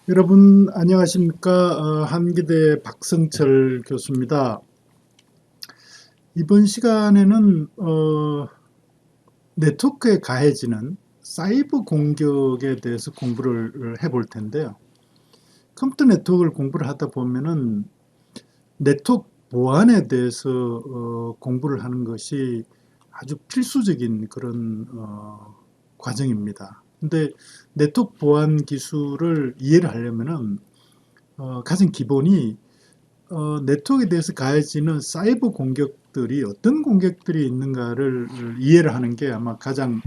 여러분 안녕하십니까? 한기대 박성철 교수입니다. 이번 시간에는 네트워크에 가해지는 사이버 공격에 대해서 공부를 해볼 텐데요. 컴퓨터 네트워크를 공부를 하다 보면은 네트워크 보안에 대해서 공부를 하는 것이 아주 필수적인 그런 과정입니다. 근데 네트워크 보안 기술을 이해를 하려면은 가장 기본이 네트워크에 대해서 가해지는 사이버 공격들이 어떤 공격들이 있는가를 이해를 하는 게 아마 가장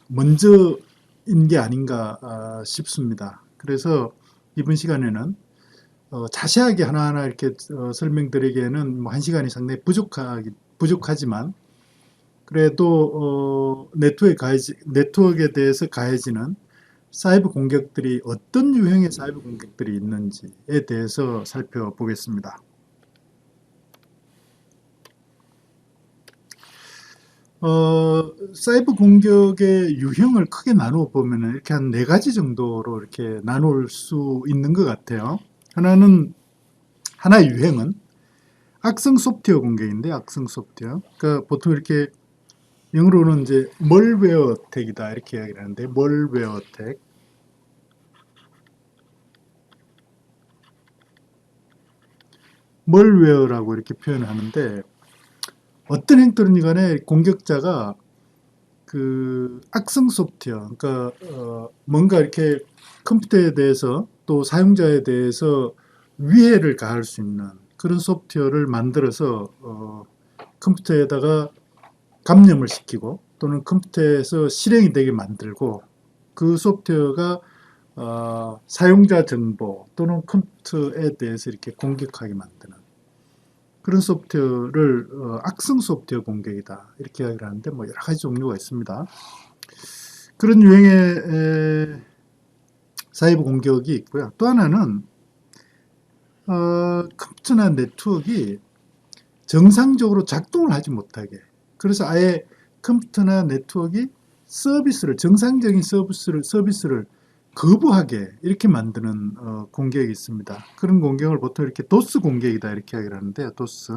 먼저인 게 아닌가 싶습니다. 그래서 이번 시간에는 자세하게 하나하나 이렇게 설명드리기에는 뭐 한 시간이 상당히 부족하지만 그래도 네트워크에 대해서 가해지는 사이버 공격들이 어떤 유형의 사이버 공격들이 있는지에 대해서 살펴보겠습니다. 사이버 공격의 유형을 크게 나누어 보면 이렇게 한 네 가지 정도로 이렇게 나눌 수 있는 것 같아요. 하나의 유형은 악성 소프트웨어 공격인데, 악성 소프트웨어. 그러니까 보통 이렇게 영어로는 이제 멀웨어 어택이다 이렇게 이야기를 하는데, 멀웨어 어택. 멀웨어라고 이렇게 표현을 하는데, 어떤 행태든 간에 공격자가 그 악성 소프트웨어, 그러니까 뭔가 이렇게 컴퓨터에 대해서 또 사용자에 대해서 위해를 가할 수 있는 그런 소프트웨어를 만들어서 컴퓨터에다가 감염을 시키고 또는 컴퓨터에서 실행이 되게 만들고 그 소프트웨어가 사용자 정보 또는 컴퓨터에 대해서 이렇게 공격하게 만드는 그런 소프트웨어를 악성 소프트웨어 공격이다 이렇게 이야기를 하는데 뭐 여러 가지 종류가 있습니다. 그런 유형의 사이버 공격이 있고요. 또 하나는 컴퓨터나 네트워크가 정상적으로 작동을 하지 못하게, 그래서 아예 컴퓨터나 네트워크가 정상적인 서비스를 거부하게 이렇게 만드는 공격이 있습니다. 그런 공격을 보통 이렇게 도스 공격이다 이렇게 이야기를 하는데요. 도스.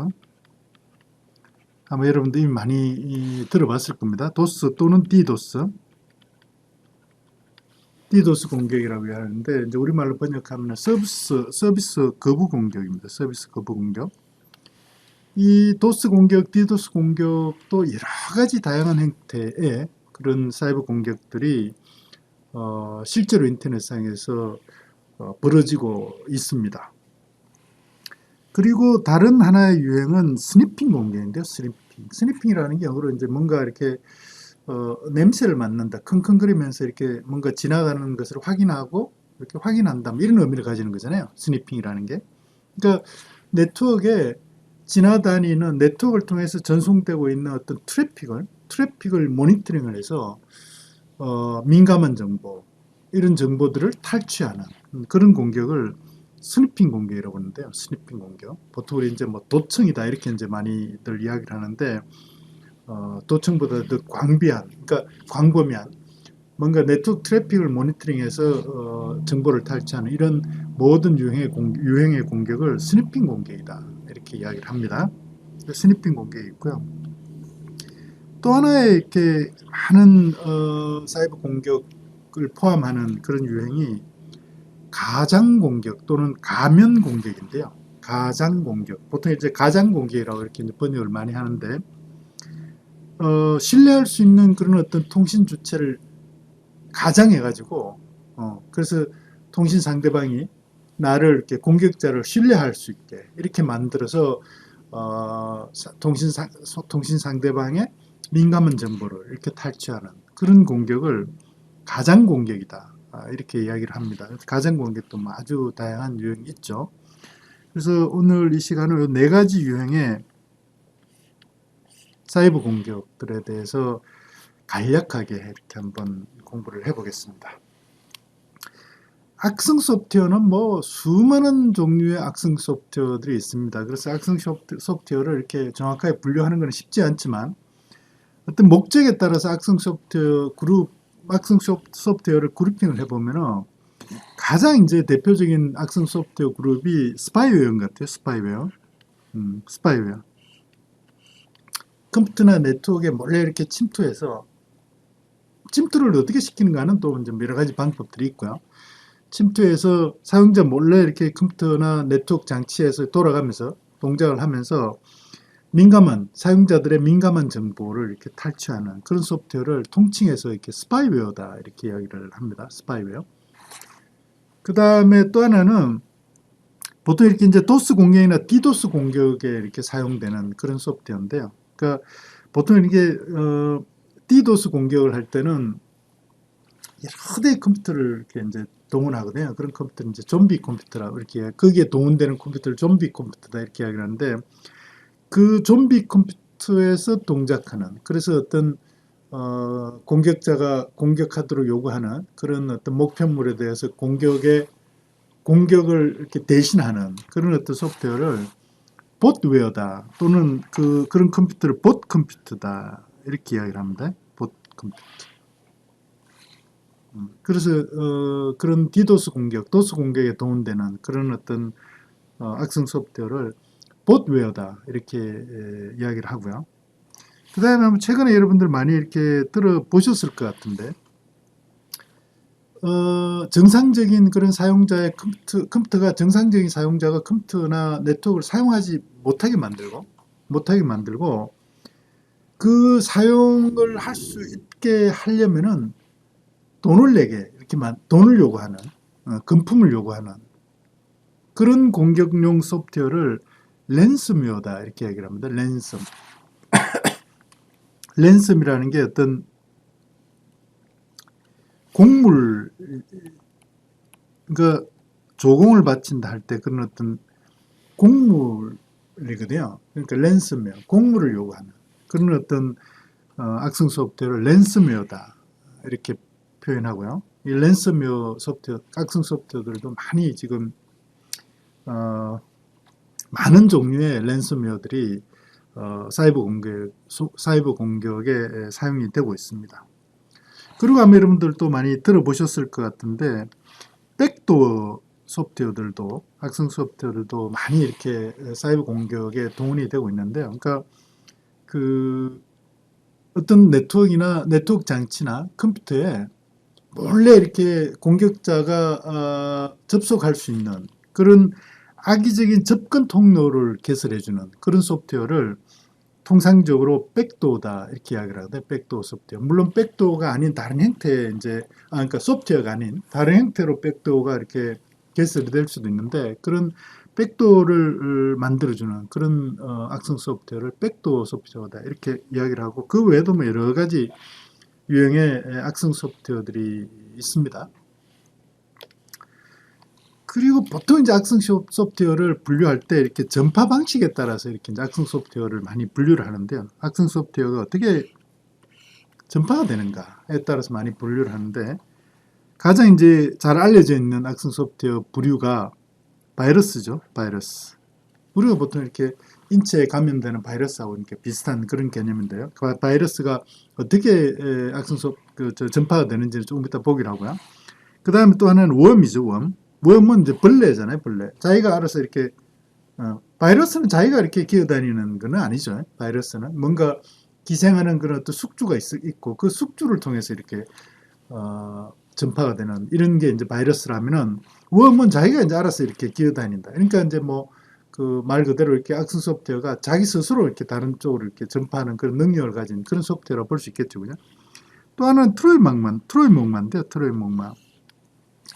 아마 여러분들 이미 많이 들어봤을 겁니다. 도스 또는 디도스. 디도스 공격이라고 하는데 이제 우리말로 번역하면 서비스 거부 공격입니다. 서비스 거부 공격. 이 도스 공격, 디도스 공격도 여러 가지 다양한 형태의 그런 사이버 공격들이 실제로 인터넷상에서 벌어지고 있습니다. 그리고 다른 하나의 유행은 스니핑 공격인데요. 스니핑이라는 게 영어로 이제 뭔가 이렇게 냄새를 맡는다, 킁킁거리면서 이렇게 뭔가 지나가는 것을 확인하고 이렇게 확인한다, 뭐 이런 의미를 가지는 거잖아요. 스니핑이라는 게. 그러니까 네트워크에 지나다니는 네트워크를 통해서 전송되고 있는 어떤 트래픽을 모니터링을 해서 민감한 정보, 이런 정보들을 탈취하는 그런 공격을 스니핑 공격이라고 하는데요. 스니핑 공격. 보통 우리 이제 뭐 도청이다 이렇게 이제 많이들 이야기를 하는데 도청보다 더 그러니까 광범위한 뭔가 네트워크 트래픽을 모니터링해서 정보를 탈취하는 이런 모든 유행의 공격을 스니핑 공격이다 이렇게 이야기를 합니다. 스니핑 공격이 있고요. 또 하나의 이렇게 많은 사이버 공격을 포함하는 그런 유행이 가장 공격 또는 가면 공격인데요. 가장 공격. 보통 이제 가장 공격이라고 이렇게 번역을 많이 하는데 신뢰할 수 있는 그런 어떤 통신 주체를 가장해가지고 그래서 통신 상대방이 나를 이렇게 공격자를 신뢰할 수 있게 이렇게 만들어서 통신 상대방의 민감한 정보를 이렇게 탈취하는 그런 공격을 가장 공격이다 이렇게 이야기를 합니다. 가장 공격도 아주 다양한 유형이 있죠. 그래서 오늘 이 시간은 네 가지 유형의 사이버 공격들에 대해서 간략하게 이렇게 한번 공부를 해보겠습니다. 악성 소프트웨어는 뭐 수많은 종류의 악성 소프트웨어들이 있습니다. 그래서 악성 소프트웨어를 이렇게 정확하게 분류하는 것은 쉽지 않지만 어떤 목적에 따라서 악성 소프트웨어를 그룹핑을 해보면 가장 이제 대표적인 악성 소프트웨어 그룹이 스파이웨어인 것 같아요. 스파이웨어. 스파이웨어. 컴퓨터나 네트워크에 몰래 이렇게 침투해서 침투를 어떻게 시키는가는 또 이제 여러 가지 방법들이 있고요. 침투해서 사용자 몰래 이렇게 컴퓨터나 네트워크 장치에서 돌아가면서 동작을 하면서 사용자들의 민감한 정보를 이렇게 탈취하는 그런 소프트웨어를 통칭해서 이렇게 스파이웨어다 이렇게 이야기를 합니다. 스파이웨어. 그 다음에 또 하나는 보통 이렇게 이제 도스 공격이나 디도스 공격에 이렇게 사용되는 그런 소프트웨어인데요. 그러니까 보통 이게 디도스 공격을 할 때는 여러 대의 컴퓨터를 이렇게 이제 동원하거든요. 그런 컴퓨터는 이제 좀비 컴퓨터라고 이렇게 거기에 동원되는 컴퓨터를 좀비 컴퓨터다 이렇게 이야기를 하는데 그 좀비 컴퓨터에서 동작하는 그래서 어떤 공격자가 공격하도록 요구하는 그런 어떤 목표물에 대해서 공격을 이렇게 대신하는 그런 어떤 소프트웨어를 봇웨어다 또는 그런 컴퓨터를 봇 컴퓨터다 이렇게 이야기를 합니다. 봇 컴퓨터. 그래서 그런 디도스 공격, 도스 공격에 동원되는 그런 어떤 악성 소프트웨어를 봇웨어다 이렇게 이야기를 하고요. 그 다음에 최근에 여러분들 많이 이렇게 들어보셨을 것 같은데 정상적인 그런 사용자의 컴퓨터가 정상적인 사용자가 컴퓨터나 네트워크를 사용하지 못하게 만들고 그 사용을 할 수 있게 하려면은 돈을 내게 이렇게 돈을 요구하는 금품을 요구하는 그런 공격용 소프트웨어를 랜섬웨어다 이렇게 얘기를 합니다. 랜섬이라는 게 어떤 그러니까 조공을 바친다 할 때 그런 어떤 곡물이거든요. 그러니까 랜섬웨어, 곡물을 요구하는 그런 어떤 악성 소프트웨어를 랜섬웨어다 이렇게 표현하고요. 이 랜섬웨어 소프트웨어, 악성 소프트웨어들도 많이 지금 많은 종류의 랜섬웨어들이 사이버 공격에 사용이 되고 있습니다. 그리고 아마 여러분들도 많이 들어보셨을 것 같은데 백도어 소프트웨어들도 악성 소프트웨어들도 많이 이렇게 사이버 공격에 동원이 되고 있는데요. 그러니까 그 어떤 네트워크 장치나 컴퓨터에 몰래 이렇게 공격자가 접속할 수 있는 그런 악의적인 접근 통로를 개설해주는 그런 소프트웨어를 통상적으로 백도어다 이렇게 이야기를 하거든요. 백도어 소프트웨어. 물론 백도어가 아닌 다른 형태의 그러니까 소프트웨어가 아닌 다른 형태로 백도어가 이렇게 개설이 될 수도 있는데 그런 백도어를 만들어주는 그런 악성 소프트웨어를 백도어 소프트웨어다 이렇게 이야기를 하고 그 외에도 뭐 여러 가지 유형의 악성 소프트웨어들이 있습니다. 그리고 보통 이제 악성 소프트웨어를 분류할 때 이렇게 전파 방식에 따라서 이렇게 이제 악성 소프트웨어를 많이 분류를 하는데요. 악성 소프트웨어가 어떻게 전파가 되는가에 따라서 많이 분류를 하는데 가장 이제 잘 알려져 있는 악성 소프트웨어 부류가 바이러스죠. 바이러스. 우리가 보통 이렇게 인체에 감염되는 바이러스하고 이렇게 비슷한 그런 개념인데요. 그 바이러스가 어떻게 전파가 되는지를 조금 이따 보기로 하고요. 그 다음에 또 하나는 웜이죠. 웜은 이제 벌레잖아요. 벌레. 자기가 알아서 이렇게 바이러스는 자기가 이렇게 기어다니는 건 아니죠. 바이러스는 뭔가 기생하는 그런 어떤 숙주가 있고 그 숙주를 통해서 이렇게 전파가 되는 이런 게 이제 바이러스라면은 웜은 자기가 이제 알아서 이렇게 기어다닌다. 그러니까 이제 뭐 그 말 그대로 이렇게 악성 소프트웨어가 자기 스스로 이렇게 다른 쪽으로 이렇게 전파하는 그런 능력을 가진 그런 소프트웨어라고 볼 수 있겠죠. 그죠? 또 하나는 트로이 목마.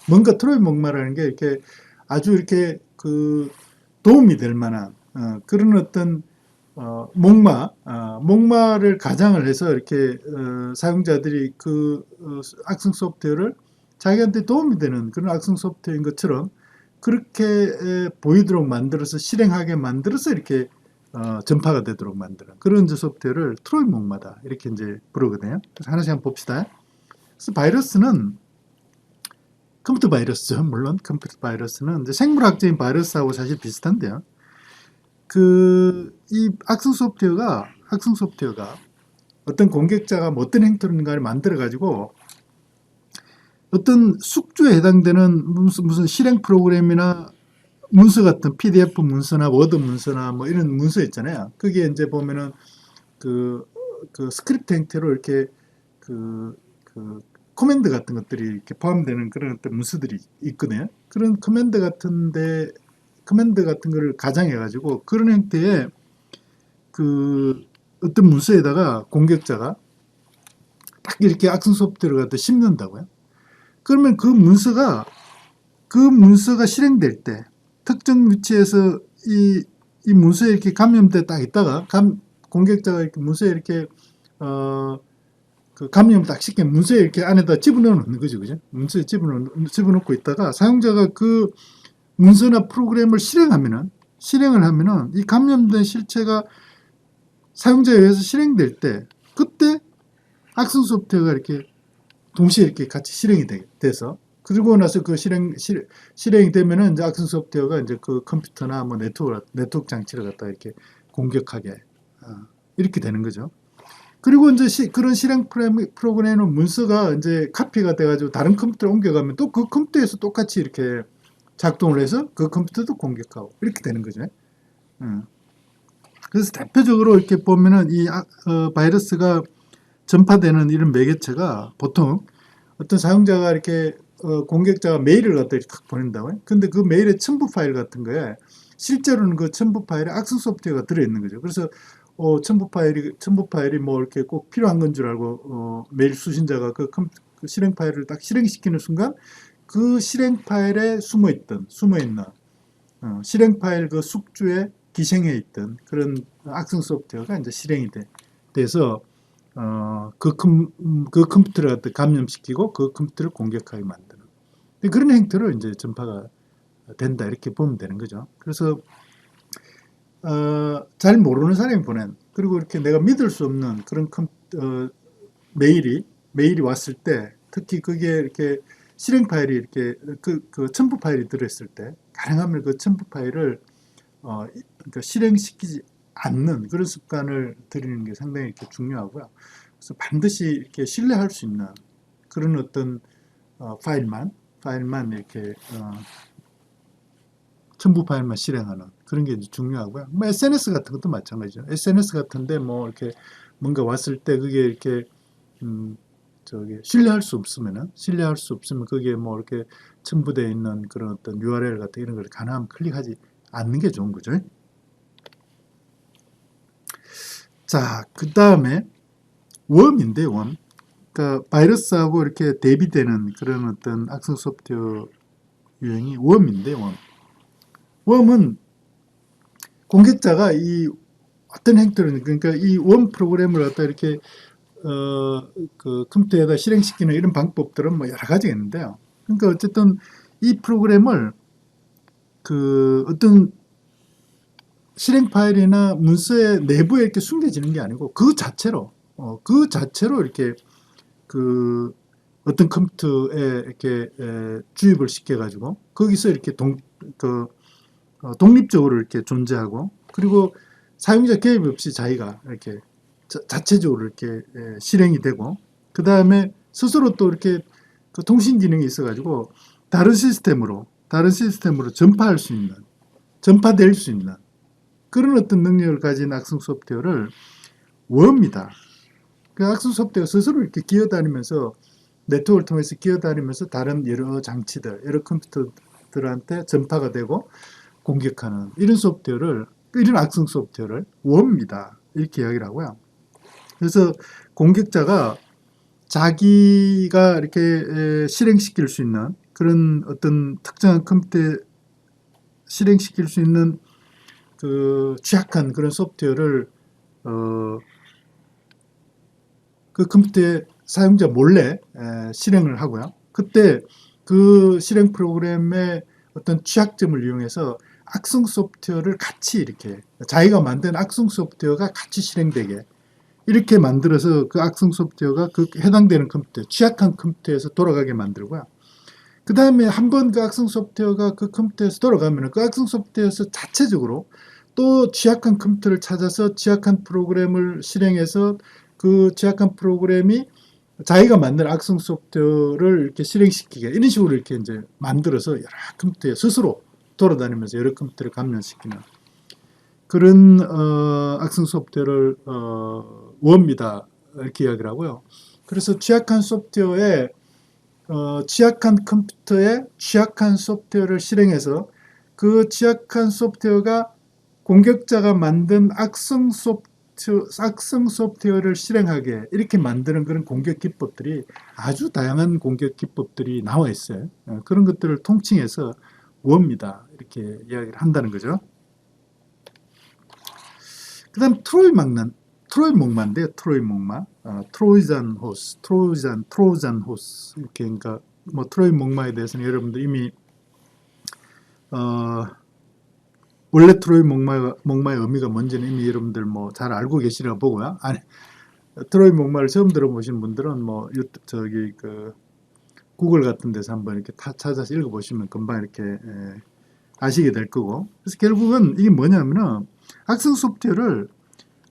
뭔가 트로이 목마라는 게 이렇게 아주 이렇게 그 도움이 될 만한 그런 어떤 목마를 가장을 해서 이렇게 사용자들이 그 악성 소프트웨어를 자기한테 도움이 되는 그런 악성 소프트웨어인 것처럼 그렇게 보이도록 만들어서 실행하게 만들어서 이렇게 전파가 되도록 만드는 그런 이제 소프트웨어를 트로이 목마다 이렇게 이제 부르거든요. 그래서 하나씩 한번 봅시다. 그래서 바이러스는 컴퓨터 바이러스죠. 물론 컴퓨터 바이러스는 이제 생물학적인 바이러스하고 사실 비슷한데요. 이 악성 소프트웨어가 어떤 공격자가 어떤 행태인가를 만들어 가지고 어떤 숙주에 해당되는 무슨 실행 프로그램이나 문서 같은 PDF 문서나 워드 문서나 뭐 이런 문서 있잖아요. 거기에 이제 보면은 그, 그 스크립트 형태로 이렇게 그 코맨드 같은 것들이 이렇게 포함되는 그런 어떤 문서들이 있거든요. 그런 커맨드 같은 거를 가장해가지고 그런 형태의 그 어떤 문서에다가 공격자가 딱 이렇게 악성 소프트웨어를 갖다 심는다고요. 그러면 그 문서가 실행될 때 특정 위치에서 이 문서에 이렇게 감염돼 딱 있다가 공격자가 이렇게 문서에 이렇게 그 감염을 딱 시켜 문서에 이렇게 안에다 집어넣어 놓는 거죠, 그죠? 문서에 집어넣고 있다가 사용자가 그 문서나 프로그램을 실행을 하면은 이 감염된 실체가 사용자에 의해서 실행될 때 그때 악성 소프트웨어가 이렇게 동시에 이렇게 같이 실행이 돼서 그리고 나서 그 실행이 되면은 이제 악성 소프트웨어가 이제 그 컴퓨터나 뭐 네트워크 장치를 갖다 이렇게 공격하게 이렇게 되는 거죠. 그리고 이제 그런 실행 프로그램은 문서가 이제 카피가 돼가지고 다른 컴퓨터로 옮겨가면 또 그 컴퓨터에서 똑같이 이렇게 작동을 해서 그 컴퓨터도 공격하고 이렇게 되는 거죠. 그래서 대표적으로 이렇게 보면은 이 바이러스가 전파되는 이런 매개체가 보통 어떤 사용자가 이렇게 공격자가 메일을 갖다 이렇게 보낸다고요. 근데 그 메일의 첨부 파일 같은 거에 실제로는 그 첨부 파일에 악성 소프트웨어가 들어있는 거죠. 그래서 첨부 파일이 뭐 이렇게 꼭 필요한 건 줄 알고 메일 수신자가 그 실행 파일을 딱 실행시키는 순간 그 실행 파일에 숨어 있는 실행 파일 그 숙주에 기생해 있던 그런 악성 소프트웨어가 이제 실행이 돼서 그 컴퓨터를 갖다 감염시키고 그 컴퓨터를 공격하게 만드는 그런 행태로 이제 전파가 된다 이렇게 보면 되는 거죠. 그래서 잘 모르는 사람이 보낸 그리고 이렇게 내가 믿을 수 없는 그런 메일이 왔을 때 특히 그게 이렇게 실행 파일이 이렇게 그 첨부 파일이 들어있을 때 가능하면 그 첨부 파일을 그러니까 실행시키지 않는 그런 습관을 들이는 게 상당히 이렇게 중요하고요. 그래서 반드시 이렇게 신뢰할 수 있는 그런 어떤 파일만 이렇게 첨부 파일만 실행하는 그런 게 중요하고요. 뭐 SNS 같은 것도 마찬가지죠. SNS 같은데 뭐 이렇게 뭔가 왔을 때 그게 이렇게 신뢰할 수 없으면 거기에 뭐 이렇게 첨부되어 있는 그런 어떤 URL 같은 이런 걸 가능하면 클릭하지 않는 게 좋은 거죠. 자, 그 다음에 웜인데 웜. 그러니까 바이러스하고 이렇게 대비되는 그런 어떤 악성 소프트웨어 유형이 웜인데 웜. 웜은 공격자가 이 어떤 행태를 그러니까 이 웜 프로그램을 갖다 이렇게 그 컴퓨터에다 실행시키는 이런 방법들은 뭐 여러 가지가 있는데요. 그러니까 어쨌든 이 프로그램을 그 어떤 실행 파일이나 문서의 내부에 이렇게 숨겨지는 게 아니고 그 자체로 이렇게 그 어떤 컴퓨터에 이렇게 주입을 시켜가지고 거기서 이렇게 독립적으로 이렇게 존재하고 그리고 사용자 개입 없이 자기가 이렇게 자체적으로 이렇게 실행이 되고 그 다음에 스스로 또 이렇게 그 통신 기능이 있어가지고 다른 시스템으로 전파될 수 있는 그런 어떤 능력을 가진 악성 소프트웨어를 웜이다. 그 악성 소프트웨어 스스로 이렇게 기어다니면서 네트워크를 통해서 기어다니면서 다른 여러 장치들, 여러 컴퓨터들한테 전파가 되고 공격하는 이런 악성 소프트웨어를 웜이다. 이렇게 이야기를 하고요. 그래서 공격자가 자기가 이렇게 실행시킬 수 있는 그런 어떤 특정한 컴퓨터에 실행시킬 수 있는 그 취약한 그런 소프트웨어를 그 컴퓨터의 사용자 몰래 실행을 하고요. 그때 그 실행 프로그램의 어떤 취약점을 이용해서 악성 소프트웨어를 같이 이렇게 자기가 만든 악성 소프트웨어가 같이 실행되게 이렇게 만들어서 그 악성 소프트웨어가 그 해당되는 컴퓨터, 취약한 컴퓨터에서 돌아가게 만들고요. 그 다음에 한번 그 악성 소프트웨어가 그 컴퓨터에서 돌아가면 그 악성 소프트웨어에서 자체적으로 또 취약한 컴퓨터를 찾아서 취약한 프로그램을 실행해서 그 취약한 프로그램이 자기가 만든 악성 소프트웨어를 이렇게 실행시키게 이런 식으로 이렇게 이제 만들어서 여러 컴퓨터에 스스로 돌아다니면서 여러 컴퓨터를 감염시키는 그런 악성 소프트웨어를 웜이다 이렇게 이야기를 하고요. 그래서 취약한 소프트웨어에 취약한 컴퓨터에 취약한 소프트웨어를 실행해서 그 취약한 소프트웨어가 공격자가 만든 악성 소프트웨어를 실행하게 이렇게 만드는 그런 공격 기법들이 아주 다양한 공격 기법들이 나와 있어요. 그런 것들을 통칭해서 웜이다 이렇게 이야기를 한다는 거죠. 그 다음 트로이 목마인데요. 트로이 목마, 트로이잔 호스 이렇게 그러니까 뭐 트로이 목마에 대해서는 여러분들 이미 원래 트로이 목마의 의미가 뭔지는 이미 여러분들 뭐 잘 알고 계시리라 보고요. 아니, 트로이 목마를 처음 들어보신 분들은 뭐 저기 그 구글 같은 데서 한번 이렇게 찾아서 읽어보시면 금방 이렇게 아시게 될 거고. 그래서 결국은 이게 뭐냐면은 악성 소프트웨어를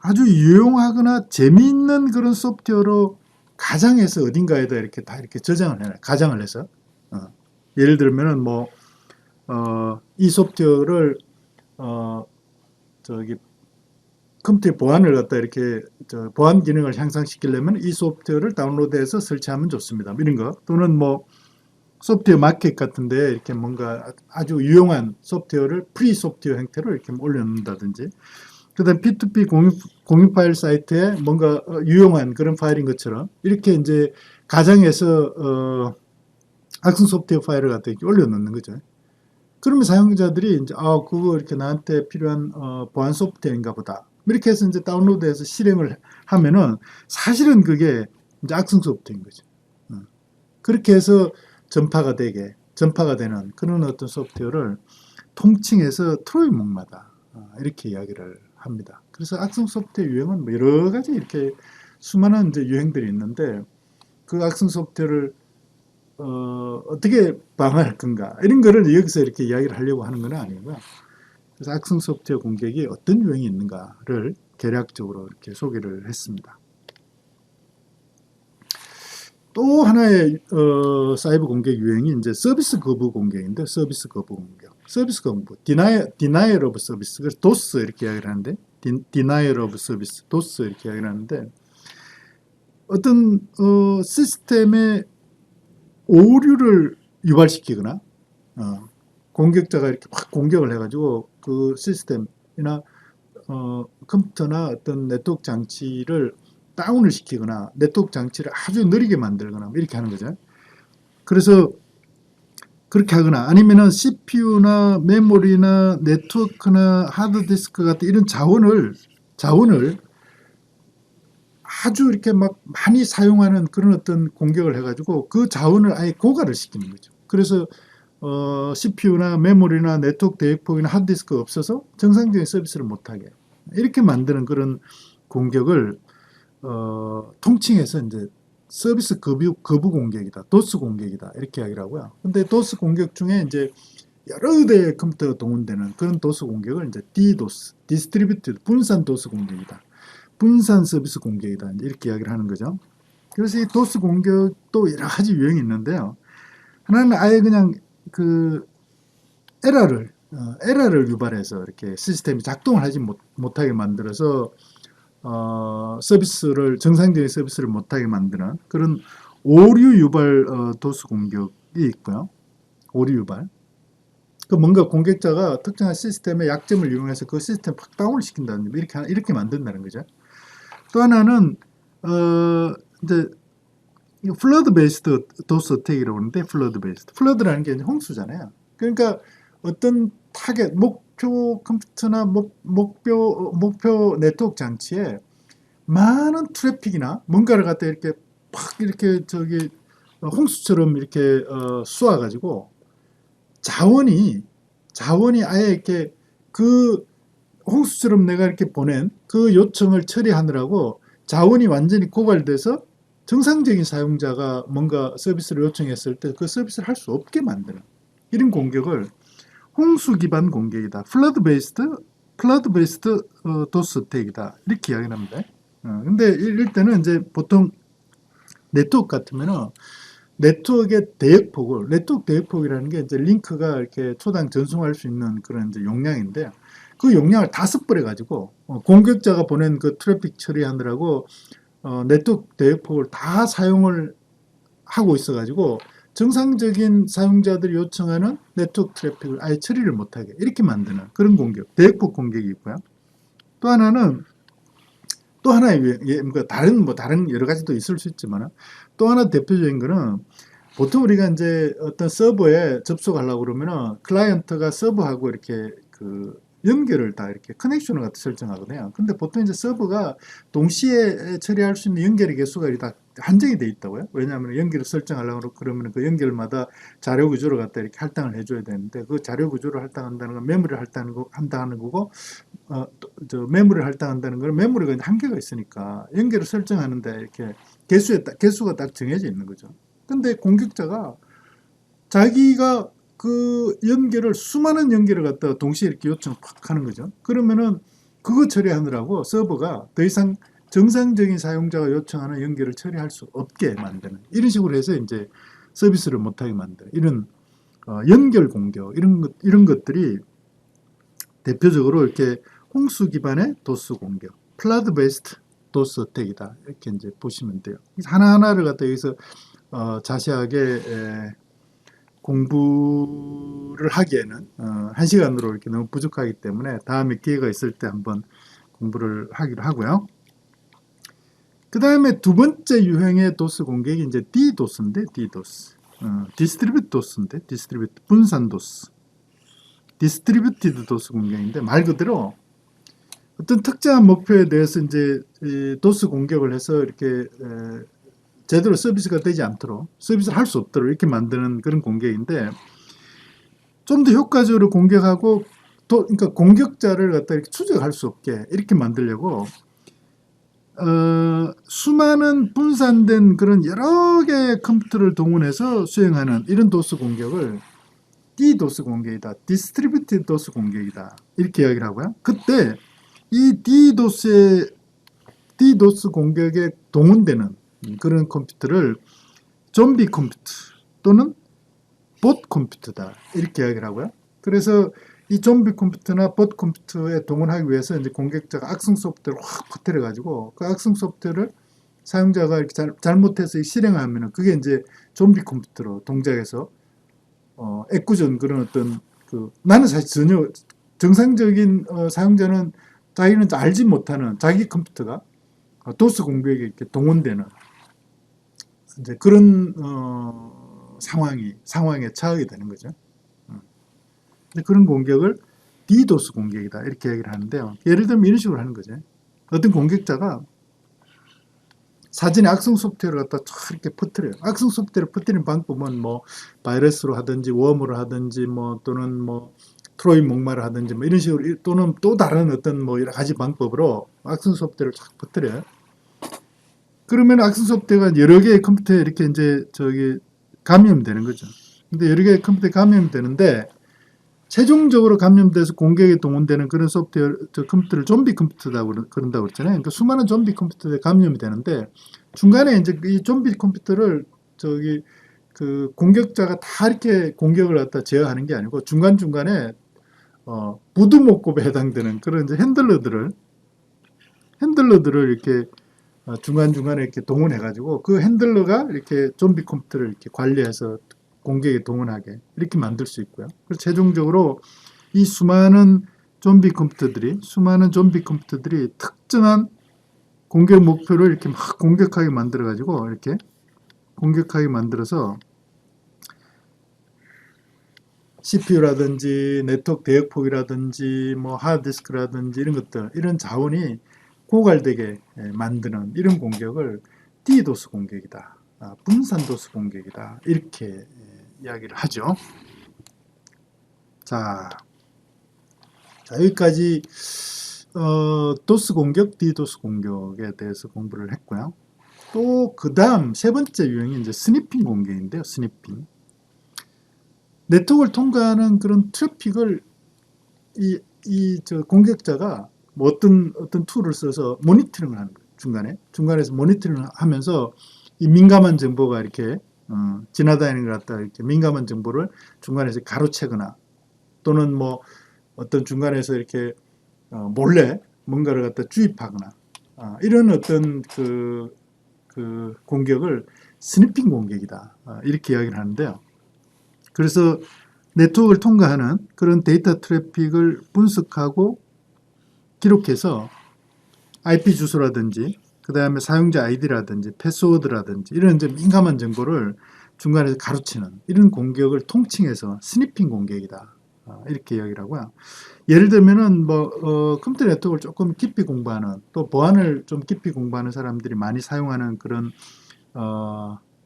아주 유용하거나 재미있는 그런 소프트웨어로 가장해서 어딘가에다 이렇게 다 이렇게 저장을 해놔요. 가장을 해서. 예를 들면은 뭐, 이 소프트웨어를, 저기, 컴퓨터의 보안을 갖다 이렇게, 보안 기능을 향상시키려면 이 소프트웨어를 다운로드해서 설치하면 좋습니다. 이런 거. 또는 뭐, 소프트웨어 마켓 같은데 이렇게 뭔가 아주 유용한 소프트웨어를 프리 소프트웨어 형태로 이렇게 올려놓는다든지, 그 다음 P2P 공유 파일 사이트에 뭔가 유용한 그런 파일인 것처럼 이렇게 이제 가정에서 악성 소프트웨어 파일을 갖다 이렇게 올려놓는 거죠. 그러면 사용자들이 이제 그거 이렇게 나한테 필요한 보안 소프트웨어인가 보다. 이렇게 해서 이제 다운로드해서 실행을 하면은 사실은 그게 이제 악성 소프트웨어인 거죠. 그렇게 해서 전파가 되는 그런 어떤 소프트웨어를 통칭해서 트로이 목마다 이렇게 이야기를 합니다. 그래서 악성 소프트웨어 유형은 뭐 여러 가지 이렇게 수많은 이제 유형들이 있는데 그 악성 소프트웨어를 어떻게 방어할 건가 이런 거를 여기서 이렇게 이야기를 하려고 하는 건 아니고요. 그래서 악성 소프트웨어 공격이 어떤 유형이 있는가를 개략적으로 이렇게 소개를 했습니다. 또 하나의 사이버 공격 유형이 이제 서비스 거부 공격인데 서비스 거부 공격. 서비스 거부, denial of service, 그래서 DOS 이렇게 이야기를 하는데 denial of service, DOS 이렇게 이야기를 하는데 어떤 시스템의 오류를 유발시키거나 공격자가 이렇게 확 공격을 해가지고 그 시스템이나 컴퓨터나 어떤 네트워크 장치를 다운을 시키거나 네트워크 장치를 아주 느리게 만들거나 이렇게 하는 거죠. 그래서 그렇게 하거나 아니면은 CPU나 메모리나 네트워크나 하드디스크 같은 이런 자원을 아주 이렇게 막 많이 사용하는 그런 어떤 공격을 해가지고 그 자원을 아예 고갈을 시키는 거죠. 그래서 CPU나 메모리나 네트워크 대역폭이나 하드디스크가 없어서 정상적인 서비스를 못하게 이렇게 만드는 그런 공격을 통칭해서 이제 서비스 거부 공격이다, 도스 공격이다 이렇게 이야기를 하고요. 근데 도스 공격 중에 이제 여러 대의 컴퓨터가 동원되는 그런 도스 공격을 이제 DDoS, 디스트리뷰티드 분산 도스 공격이다, 분산 서비스 공격이다 이렇게 이야기를 하는 거죠. 그래서 이 도스 공격도 여러 가지 유형이 있는데요. 하나는 아예 그냥 그 에러를 유발해서 이렇게 시스템이 작동을 하지 못하게 만들어서 서비스를 정상적인 서비스를 못하게 만드는 그런 오류 유발 도스 공격이 있고요. 오류 유발. 그 뭔가 공격자가 특정한 시스템의 약점을 이용해서 그 시스템 팍 다운을 시킨다는 이렇게 만든다는 거죠. 또 하나는 이제 플러드 베이스드 도스 어택이라고 하는데 플러드라는 게 이제 홍수잖아요. 그러니까 어떤 타겟 목표 컴퓨터나 목표 네트워크 장치에 많은 트래픽이나 뭔가를 갖다 이렇게 팍 이렇게 홍수처럼 이렇게 쏘아가지고 자원이 아예 이렇게 그 홍수처럼 내가 이렇게 보낸 그 요청을 처리하느라고 자원이 완전히 고갈돼서 정상적인 사용자가 뭔가 서비스를 요청했을 때 그 서비스를 할 수 없게 만드는 이런 공격을 홍수 기반 공격이다. 플러드 베이스드 도스 어택이다. 이렇게 이야기합니다. 근데 이럴 때는 이제 보통 네트워크 같으면은 네트워크의 대역폭을, 네트워크 대역폭이라는 게 이제 링크가 이렇게 초당 전송할 수 있는 그런 이제 용량인데, 그 용량을 5배 가지고 공격자가 보낸 그 트래픽 처리하느라고 네트워크 대역폭을 다 사용을 하고 있어가지고 정상적인 사용자들이 요청하는 네트워크 트래픽을 아예 처리를 못하게 이렇게 만드는 그런 공격, 대역폭 공격이 있고요. 또 하나는 또 하나의 다른 여러 가지도 있을 수 있지만 또 하나 대표적인 거는 보통 우리가 이제 어떤 서버에 접속하려고 그러면은 클라이언트가 서버하고 이렇게 그 연결을 다 이렇게 커넥션을 갖다 설정하거든요. 근데 보통 이제 서버가 동시에 처리할 수 있는 연결의 개수가 다 한정이 돼 있다고요. 왜냐하면 연결을 설정하려고 그러면 그 연결마다 자료 구조를 갖다 이렇게 할당을 해줘야 되는데 그 자료 구조를 할당한다는 건 메모리를 한다는 거고 메모리를 할당한다는 건 메모리가 한계가 있으니까 연결을 설정하는데 이렇게 개수가 딱 정해져 있는 거죠. 근데 공격자가 자기가 그 연결을 수많은 연결을 갖다가 동시에 이렇게 요청을 팍 하는 거죠. 그러면은 그거 처리하느라고 서버가 더 이상 정상적인 사용자가 요청하는 연결을 처리할 수 없게 만드는 이런 식으로 해서 이제 서비스를 못하게 만드는 이런 연결 공격 이런 것들이 대표적으로 이렇게 홍수 기반의 도스 공격, 플라드 베이스드 도스 어택이다 이렇게 이제 보시면 돼요. 하나하나를 갖다 여기서 자세하게 공부를 하기에는 1시간으로 이렇게 너무 부족하기 때문에 다음에 기회가 있을 때 한번 공부를 하기로 하고요. 그 다음에 두 번째 유형의 도스 공격이 이제 DDoS인데, DDoS. 디스트리뷰트 도스인데, 디스트리뷰트, 분산 도스. 디스트리뷰티드 도스 공격인데, 말 그대로 어떤 특정한 목표에 대해서 이제 도스 공격을 해서 이렇게 제대로 서비스가 되지 않도록, 서비스를 할 수 없도록 이렇게 만드는 그런 공격인데, 좀 더 효과적으로 공격하고, 그러니까 공격자를 갖다 이렇게 추적할 수 없게 이렇게 만들려고, 수많은 분산된 그런 여러 개의 컴퓨터를 동원해서 수행하는 이런 도스 공격을 DDoS 공격이다. 디스트리뷰티드 도스 공격이다. 이렇게 이야기를 하고요. 그때 이 DDoS 공격에 동원되는 그런 컴퓨터를 좀비 컴퓨터 또는 봇 컴퓨터다. 이렇게 이야기를 하고요. 그래서 이 좀비 컴퓨터나 봇 컴퓨터에 동원하기 위해서 이제 공격자가 악성 소프트웨어를 확 퍼뜨려 가지고 그 악성 소프트웨어를 사용자가 이렇게 잘못해서 실행하면은 그게 이제 좀비 컴퓨터로 동작해서 애꿎은 그런 어떤 나는 사실 전혀 정상적인 사용자는 자기는 알지 못하는 자기 컴퓨터가 도스 공격에 이렇게 동원되는 이제 그런 상황에 처하게 되는 거죠. 그런 공격을 DDoS 공격이다 이렇게 얘기를 하는데요. 예를 들면 이런 식으로 하는 거죠. 어떤 공격자가 사진에 악성 소프트웨어를 갖다 이렇게 퍼뜨려요. 악성 소프트웨어를 퍼뜨리는 방법은 뭐 바이러스로 하든지 웜으로 하든지 뭐 또는 뭐 트로이 목마를 하든지 뭐 이런 식으로 또는 또 다른 어떤 뭐 여러 가지 방법으로 악성 소프트웨어를 쫙 퍼뜨려요. 그러면 악성 소프트웨어가 여러 개의 컴퓨터에 이렇게 이제 감염되는 거죠. 근데 여러 개의 컴퓨터에 감염되는데 최종적으로 감염돼서 공격에 동원되는 그런 소프트웨어, 컴퓨터를 좀비 컴퓨터라고 그런다고 그랬잖아요. 그러니까 수많은 좀비 컴퓨터에 감염이 되는데 중간에 이제 이 좀비 컴퓨터를 그 공격자가 다 이렇게 공격을 갖다 제어하는 게 아니고 중간중간에 부두목급에 해당되는 그런 이제 핸들러들을 이렇게 중간중간에 이렇게 동원해가지고 그 핸들러가 이렇게 좀비 컴퓨터를 이렇게 관리해서 공격에 동원하게 이렇게 만들 수 있고요. 그래서 최종적으로 이 수많은 좀비 컴퓨터들이 특정한 공격 목표를 이렇게 막 공격하게 만들어가지고 이렇게 공격하게 만들어서 CPU라든지 네트워크 대역폭이라든지 뭐 하드디스크라든지 이런 것들 이런 자원이 고갈되게 만드는 이런 공격을 DDoS 공격이다. 분산 도스 공격이다. 이렇게 이야기를 하죠. 자 여기까지 도스 공격, DDoS 공격에 대해서 공부를 했고요. 또 그 다음 세 번째 유형이 이제 스니핑 공격인데요. 스니핑. 네트워크를 통과하는 그런 트래픽을 저 공격자가 뭐 어떤 툴을 써서 모니터링을 하는 거예요. 중간에서 모니터링을 하면서 이 민감한 정보가 이렇게 지나다니는 것 같다 이렇게 민감한 정보를 중간에서 가로채거나 또는 뭐 어떤 중간에서 이렇게 몰래 뭔가를 갖다 주입하거나 이런 어떤 그 공격을 스니핑 공격이다 이렇게 이야기를 하는데요. 그래서 네트워크를 통과하는 그런 데이터 트래픽을 분석하고 기록해서 IP 주소라든지 그 다음에 사용자 아이디라든지 패스워드라든지 이런 이제 민감한 정보를 중간에서 가로채는 이런 공격을 통칭해서 스니핑 공격이다 이렇게 이야기를 하고요. 예를 들면은 뭐 컴퓨터 네트워크를 조금 깊이 공부하는 또 보안을 좀 깊이 공부하는 사람들이 많이 사용하는 그런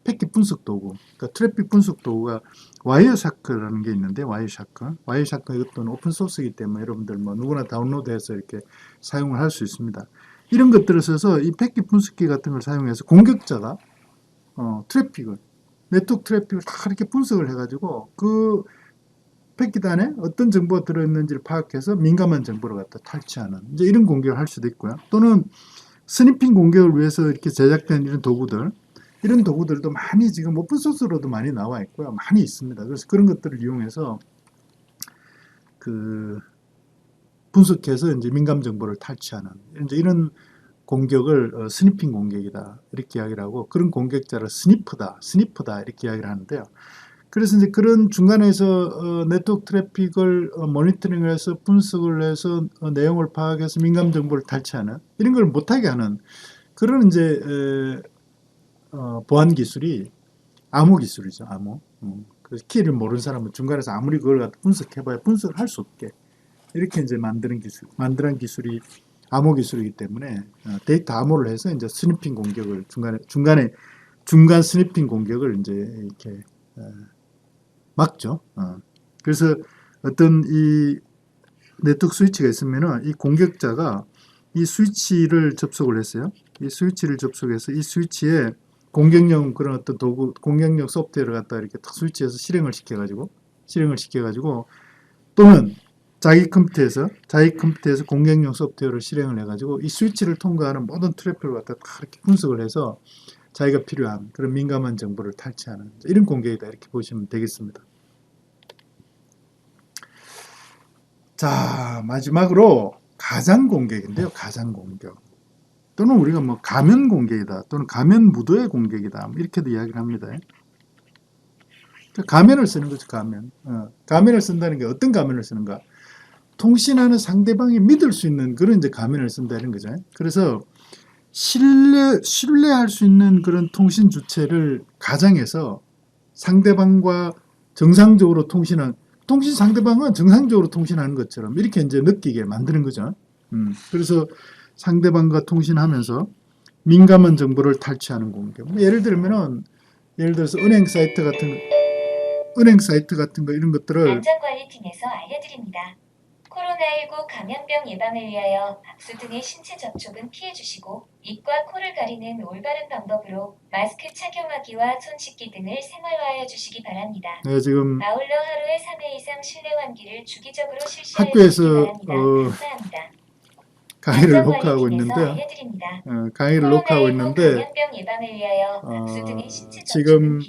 패킷 분석 도구, 그러니까 트래픽 분석 도구가 와이어샤크라는 게 있는데 와이어샤크 이것도 오픈 소스이기 때문에 여러분들 뭐 누구나 다운로드해서 이렇게 사용을 할 수 있습니다. 이런 것들을 써서 이 패킷 분석기 같은 걸 사용해서 공격자가 트래픽을 네트워크 트래픽을 다 이렇게 분석을 해가지고 그 패킷 안에 어떤 정보가 들어있는지를 파악해서 민감한 정보를 갖다 탈취하는 이제 이런 공격을 할 수도 있고요. 또는 스니핑 공격을 위해서 이렇게 제작된 이런 도구들 이런 도구들도 많이 지금 오픈소스로도 많이 나와 있고요. 많이 있습니다. 그래서 그런 것들을 이용해서 그 분석해서 이제 민감 정보를 탈취하는 이제 이런 공격을 스니핑 공격이다 이렇게 이야기를 하고 그런 공격자를 스니프다 이렇게 이야기를 하는데요. 그래서 이제 그런 중간에서 네트워크 트래픽을 모니터링을 해서 분석을 해서 내용을 파악해서 민감 정보를 탈취하는 이런 걸 못하게 하는 그런 이제 보안 기술이 암호 기술이죠. 암호. 그래서 키를 모르는 사람은 중간에서 아무리 그걸 갖다 분석해봐야 분석을 할 수 없게 이렇게 이제 만드는 기술이 암호 기술이기 때문에 데이터 암호를 해서 이제 스니핑 공격을 중간 스니핑 공격을 이제 이렇게 막죠. 그래서 어떤 이 네트워크 스위치가 있으면은 이 공격자가 이 스위치를 접속을 했어요. 이 스위치를 접속해서 이 스위치에 공격용 그런 어떤 도구, 공격용 소프트웨어를 갖다 이렇게 탁 스위치해서 실행을 시켜가지고 또는 자기 컴퓨터에서 공격용 소프트웨어를 실행을 해가지고 이 스위치를 통과하는 모든 트래픽을 갖다 다 이렇게 분석을 해서 자기가 필요한 그런 민감한 정보를 탈취하는 이런 공격이다 이렇게 보시면 되겠습니다. 자, 마지막으로 가장 공격인데요. 가장 공격. 또는 우리가 뭐 가면 공격이다 또는 가면 무도의 공격이다 이렇게도 이야기를 합니다. 가면을 쓰는 거죠. 가면을 쓴다는 게 어떤 가면을 쓰는가? 통신하는 상대방이 믿을 수 있는 그런 이제 가면을 쓴다는 거죠. 그래서 신뢰할 수 있는 그런 통신 주체를 가정해서 상대방과 정상적으로 통신 상대방은 정상적으로 통신하는 것처럼 이렇게 이제 느끼게 만드는 거죠. 그래서 상대방과 통신하면서 민감한 정보를 탈취하는 공격. 예를 들어서 은행 사이트 같은 거 이런 것들을 안전관리팀에서 알려드립니다. 코로나19 감염병 예방을 위하여 악수 등의 신체 접촉은 피해주시고 입과 코를 가리는 올바른 방법으로 마스크 착용하기와 손 씻기 등을 생활화하여 주시기 바랍니다. 네, 지금 아울러 하루에 3회 이상 실내 환기를 주기적으로 실시하여 주시기 바랍니다. 감사합니다. 강의를 녹화하고 있는데 지금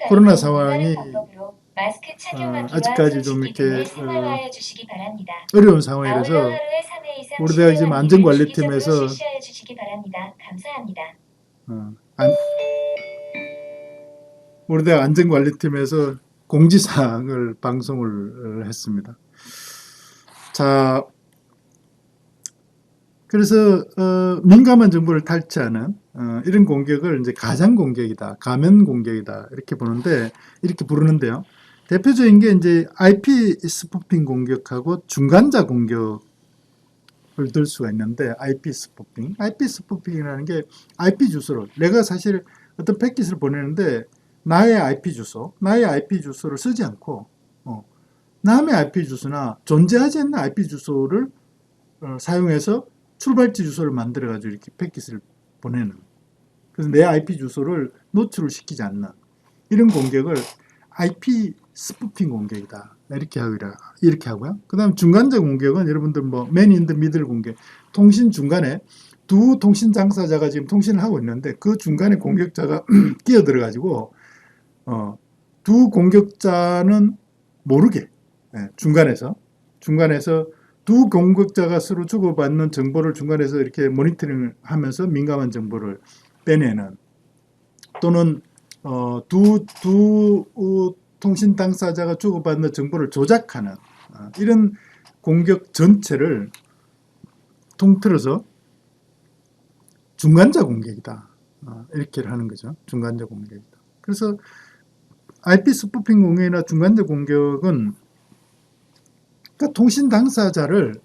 코로나 상황이 아직까지 좀 이렇게 어려운 상황이라서 우리가 지금 안전관리팀에서 우리대학 안전관리팀에서 공지사항을 방송을 했습니다. 자, 그래서 민감한 정보를 탈취하는 이런 공격을 이제 가장 공격이다, 가면 공격이다 이렇게 부르는데요. 대표적인 게 이제 IP 스푸핑 공격하고 중간자 공격을 들 수가 있는데 IP 스푸핑이라는 게 IP 주소를 내가 사실 어떤 패킷을 보내는데 나의 IP 주소를 쓰지 않고 남의 IP 주소나 존재하지 않는 IP 주소를 사용해서 출발지 주소를 만들어 가지고 이렇게 패킷을 보내는, 그래서 내 IP 주소를 노출을 시키지 않는 이런 공격을 IP 스푸핑 공격이다 이렇게 하고요. 그 다음 중간자 공격은 여러분들 뭐 맨 인 더 미들 공격, 통신 중간에 두 통신 당사자가 지금 통신을 하고 있는데 그 중간에 공격자가 끼어들어 가지고 두 공격자는 모르게 중간에서 두 공격자가 서로 주고받는 정보를 중간에서 이렇게 모니터링을 하면서 민감한 정보를 빼내는, 또는 두 통신 당사자가 주고받는 정보를 조작하는 이런 공격 전체를 통틀어서 중간자 공격이다. 이렇게 하는 거죠. 중간자 공격이다. 그래서 IP 스푸핑 공격이나 중간자 공격은 그러니까 통신 당사자를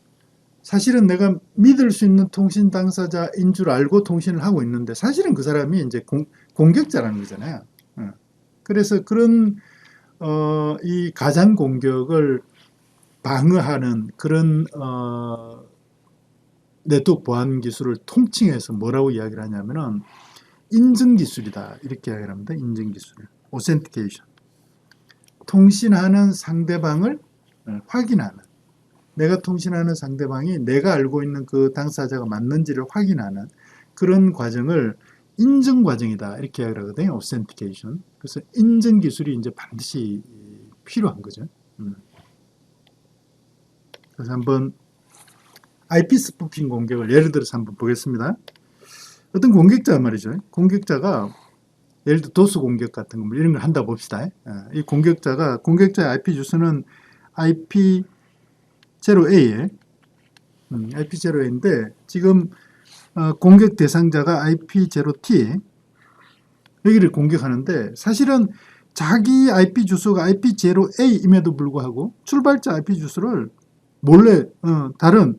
사실은 내가 믿을 수 있는 통신 당사자인 줄 알고 통신을 하고 있는데 사실은 그 사람이 이제 공격자라는 거잖아요. 그래서 그런 이 가상 공격을 방어하는 그런 네트워크 보안 기술을 통칭해서 뭐라고 이야기를 하냐면은 인증 기술이다. 이렇게 이야기를 합니다. 인증 기술. 오센티케이션. 통신하는 상대방을 확인하는, 내가 통신하는 상대방이 내가 알고 있는 그 당사자가 맞는지를 확인하는 그런 과정을 인증 과정이다. 이렇게 이야기를 하거든요. 오센티케이션. 그래서 인증 기술이 이제 반드시 필요한 거죠. 그래서 한번 IP 스푸핑 공격을 예를 들어서 한번 보겠습니다. 어떤 공격자가 말이죠. 공격자가 예를 들어 도스 공격 같은 거 이런 걸 한다 봅시다. 이 공격자의 IP 주소는 IP0A, IP0A인데 지금 공격 대상자가 IP0T 여기를 공격하는데 사실은 자기 IP 주소가 IP0A임에도 불구하고 출발자 IP 주소를 몰래 다른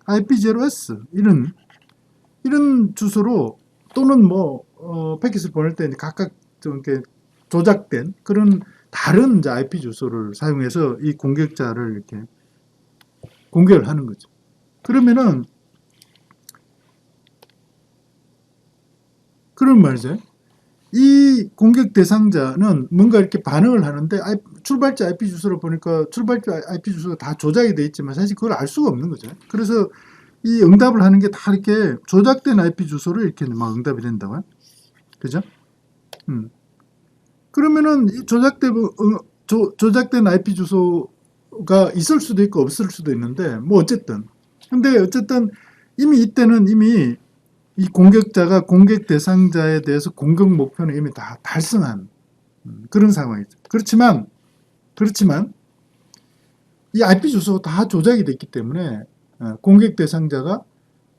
IP0S 이런 주소로 또는 뭐 패킷을 보낼 때 각각 좀 이렇게 조작된 그런 다른 이제 IP 주소를 사용해서 이 공격자를 이렇게 공격을 하는 거죠. 그러면은 그런 말이죠. 이 공격 대상자는 뭔가 이렇게 반응을 하는데 출발자 IP 주소를 보니까 출발자 IP 주소가 다 조작이 돼 있지만 사실 그걸 알 수가 없는 거죠. 그래서 이 응답을 하는 게 다 이렇게 조작된 IP 주소를 이렇게 막 응답이 된다고요. 그죠? 그러면은 이 조작된 IP 주소가 있을 수도 있고 없을 수도 있는데 뭐 어쨌든 이미 이때는 이미 이 공격자가 공격 대상자에 대해서 공격 목표는 이미 다 달성한 그런 상황이죠. 그렇지만 이 IP 주소가 다 조작이 됐기 때문에 공격 대상자가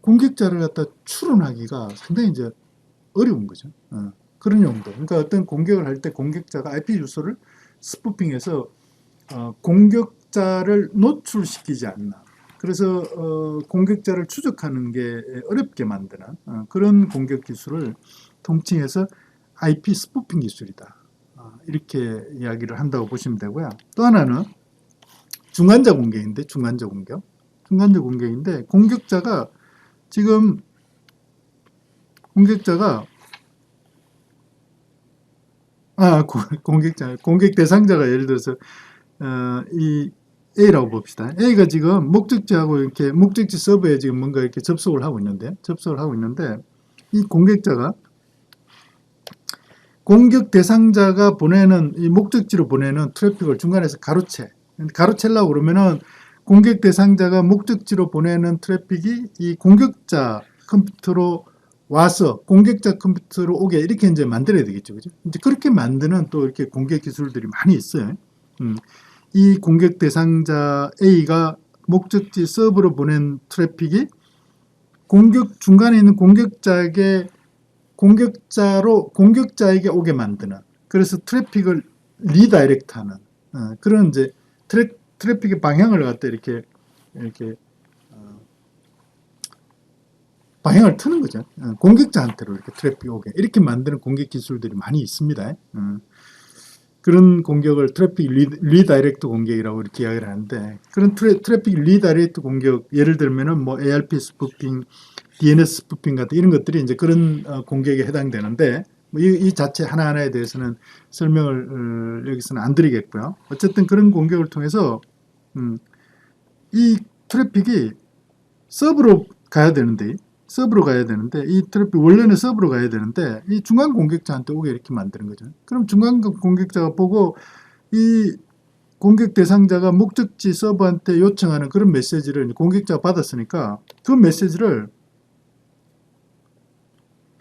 공격자를 갖다 추론하기가 상당히 이제 어려운 거죠. 그런 용도. 그러니까 어떤 공격을 할 때 공격자가 IP 주소를 스푸핑해서 공격자를 노출시키지 않나. 그래서 공격자를 추적하는 게 어렵게 만드는 그런 공격 기술을 통칭해서 IP 스푸핑 기술이다. 이렇게 이야기를 한다고 보시면 되고요. 또 하나는 중간자 공격인데 공격자가 공격 대상자가 예를 들어서 이 A라고 봅시다. A가 지금 목적지하고 이렇게 목적지 서버에 지금 뭔가 이렇게 접속을 하고 있는데 이 공격자가 공격 대상자가 보내는 이 목적지로 보내는 트래픽을 중간에서 가로채려고 그러면은 공격 대상자가 목적지로 보내는 트래픽이 이 공격자 컴퓨터로 와서 공격자 컴퓨터로 오게 이렇게 이제 만들어야 되겠죠. 그죠? 이제 그렇게 만드는 또 이렇게 공격 기술들이 많이 있어요. 이 공격 대상자 A가 목적지 서버로 보낸 트래픽이 중간에 있는 공격자에게 오게 만드는, 그래서 트래픽을 리다이렉트하는 그런 이제 트래픽의 방향을 갖다 이렇게 방향을 트는 거죠. 공격자한테로 이렇게 트래픽이 오게 이렇게 만드는 공격 기술들이 많이 있습니다. 그런 공격을 트래픽 리다이렉트 공격이라고 이렇게 이야기를 하는데, 그런 트래픽 리다이렉트 공격, 예를 들면은 뭐 ARP 스푸핑, DNS 스푸핑 같은 이런 것들이 이제 그런 공격에 해당되는데, 이 자체 하나하나에 대해서는 설명을 여기서는 안 드리겠고요. 어쨌든 그런 공격을 통해서 이 트래픽이 서버로 가야 되는데 서브로 가야 되는데 이 트래픽 원래는 서브로 가야 되는데 이 중간 공격자한테 오게 이렇게 만드는 거죠. 그럼 중간 공격자가 보고 이 공격 대상자가 목적지 서버한테 요청하는 그런 메시지를 공격자가 받았으니까 그 메시지를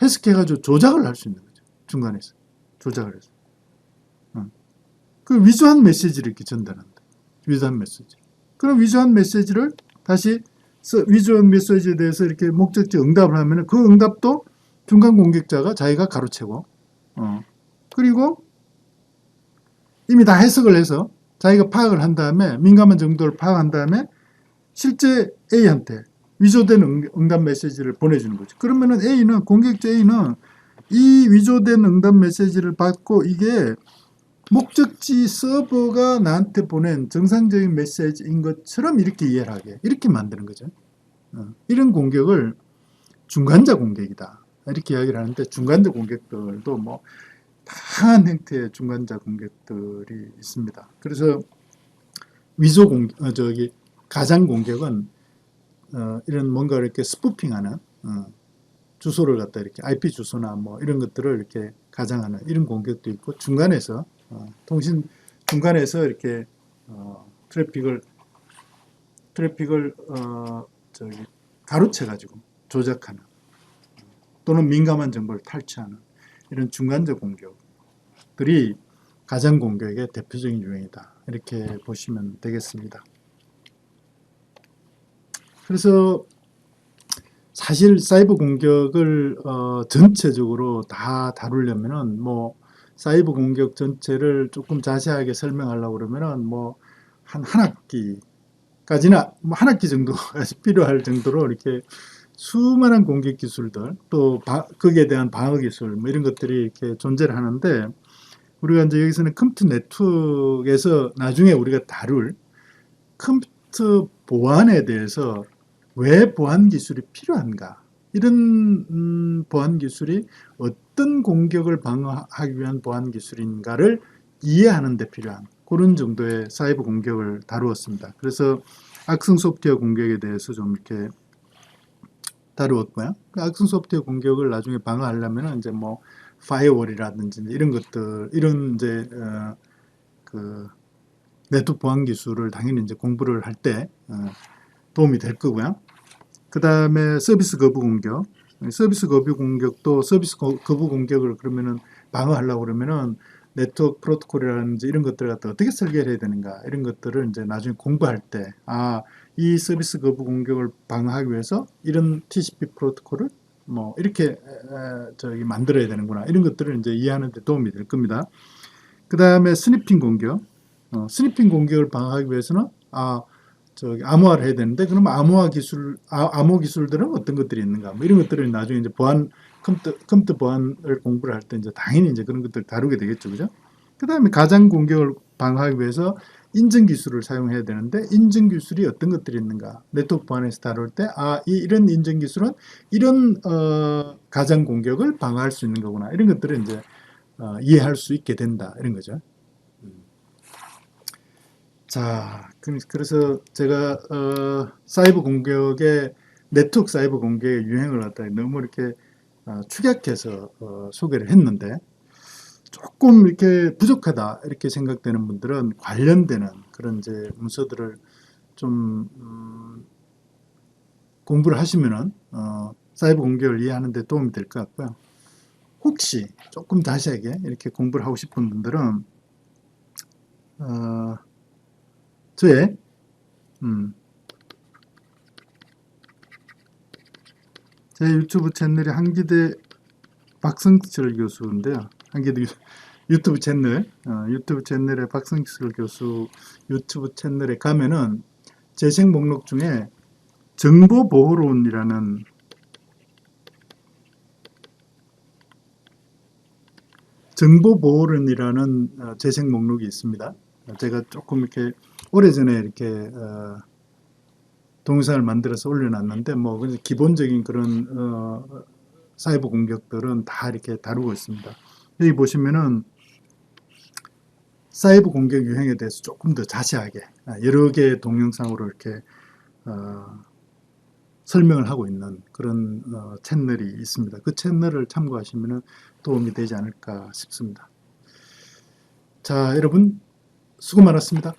해석해가지고 조작을 할 수 있는 거죠. 중간에서 조작을 해서 그 위조한 메시지를 이렇게 전달한다. 위조한 메시지. 그럼 위조한 메시지를 다시 위조한 메시지에 대해서 이렇게 목적지 응답을 하면 그 응답도 중간 공격자가 자기가 가로채고 그리고 이미 다 해석을 해서 자기가 파악을 한 다음에 민감한 정도를 파악한 다음에 실제 A한테 위조된 응답 메시지를 보내주는 거죠. 그러면은 A는 공격자 A는 이 위조된 응답 메시지를 받고 이게 목적지 서버가 나한테 보낸 정상적인 메시지인 것처럼 이렇게 이해를 하게 이렇게 만드는 거죠. 이런 공격을 중간자 공격이다 이렇게 이야기를 하는데 중간자 공격들도 뭐 다양한 형태의 중간자 공격들이 있습니다. 그래서 위조 가장 공격은 이런 뭔가 이렇게 스푸핑하는 주소를 갖다 이렇게 IP 주소나 뭐 이런 것들을 이렇게 가장하는 이런 공격도 있고 중간에서 통신 중간에서 이렇게 트래픽을 가로채 가지고 조작하는 또는 민감한 정보를 탈취하는 이런 중간적 공격들이 가장 공격의 대표적인 유형이다 이렇게 보시면 되겠습니다. 그래서 사실 사이버 공격을 전체적으로 다 다루려면은 뭐 사이버 공격 전체를 조금 자세하게 설명하려고 그러면은 뭐 한 학기까지나 뭐 한 학기 정도까지 필요할 정도로 이렇게 수많은 공격 기술들 또 거기에 대한 방어 기술 뭐 이런 것들이 이렇게 존재를 하는데 우리가 이제 여기서는 컴퓨터 네트워크에서 나중에 우리가 다룰 컴퓨터 보안에 대해서 왜 보안 기술이 필요한가 이런 보안 기술이 어떤 공격을 방어하기 위한 보안 기술인가를 이해하는 데 필요한 그런 정도의 사이버 공격을 다루었습니다. 그래서 악성 소프트웨어 공격에 대해서 좀 이렇게 다루었고요. 그 악성 소프트웨어 공격을 나중에 방어하려면 이제 뭐 파이어월이라든지 이런 것들 이런 이제 그 네트워크 보안 기술을 당연히 이제 공부를 할 때 도움이 될 거고요. 그 다음에 서비스 거부 공격. 서비스 거부 공격도 서비스 거부 공격을 그러면은 방어하려고 그러면은 네트워크 프로토콜이라든지 이런 것들을 갖다 어떻게 설계를 해야 되는가 이런 것들을 이제 나중에 공부할 때 이 서비스 거부 공격을 방어하기 위해서 이런 TCP 프로토콜을 뭐 이렇게 만들어야 되는구나 이런 것들을 이제 이해하는 데 도움이 될 겁니다. 그 다음에 스니핑 공격. 스니핑 공격을 방어하기 위해서는 암호화를 해야 되는데 그러면 암호 기술들은 어떤 것들이 있는가 뭐 이런 것들을 나중에 이제 컴퓨터 보안을 공부를 할 때 이제 당연히 이제 그런 것들을 다루게 되겠죠, 그죠? 그 다음에 가장 공격을 방어하기 위해서 인증 기술을 사용해야 되는데 인증 기술이 어떤 것들이 있는가 네트워크 보안에서 다룰 때 이런 인증 기술은 이런 가장 공격을 방어할 수 있는 거구나 이런 것들을 이제 이해할 수 있게 된다 이런 거죠. 자, 그래서 제가 사이버 공격의 네트워크 사이버 공격의 유행을 갖다 너무 이렇게 축약해서 소개를 했는데 조금 이렇게 부족하다 이렇게 생각되는 분들은 관련되는 그런 이제 문서들을 좀 공부를 하시면은 사이버 공격을 이해하는 데 도움이 될 것 같고요. 혹시 조금 자세하게 이렇게 공부를 하고 싶은 분들은 저의 제 유튜브 채널이 한기대 박성철 교수인데요. 한기대 유튜브 채널에 박성철 교수 유튜브 채널에 가면은 재생 목록 중에 정보보호론이라는 재생 목록이 있습니다. 제가 조금 이렇게 오래전에 이렇게 동영상을 만들어서 올려놨는데 뭐 기본적인 그런 사이버 공격들은 다 이렇게 다루고 있습니다. 여기 보시면은 사이버 공격 유형에 대해서 조금 더 자세하게 여러 개의 동영상으로 이렇게 설명을 하고 있는 그런 채널이 있습니다. 그 채널을 참고하시면 도움이 되지 않을까 싶습니다. 자, 여러분 수고 많았습니다.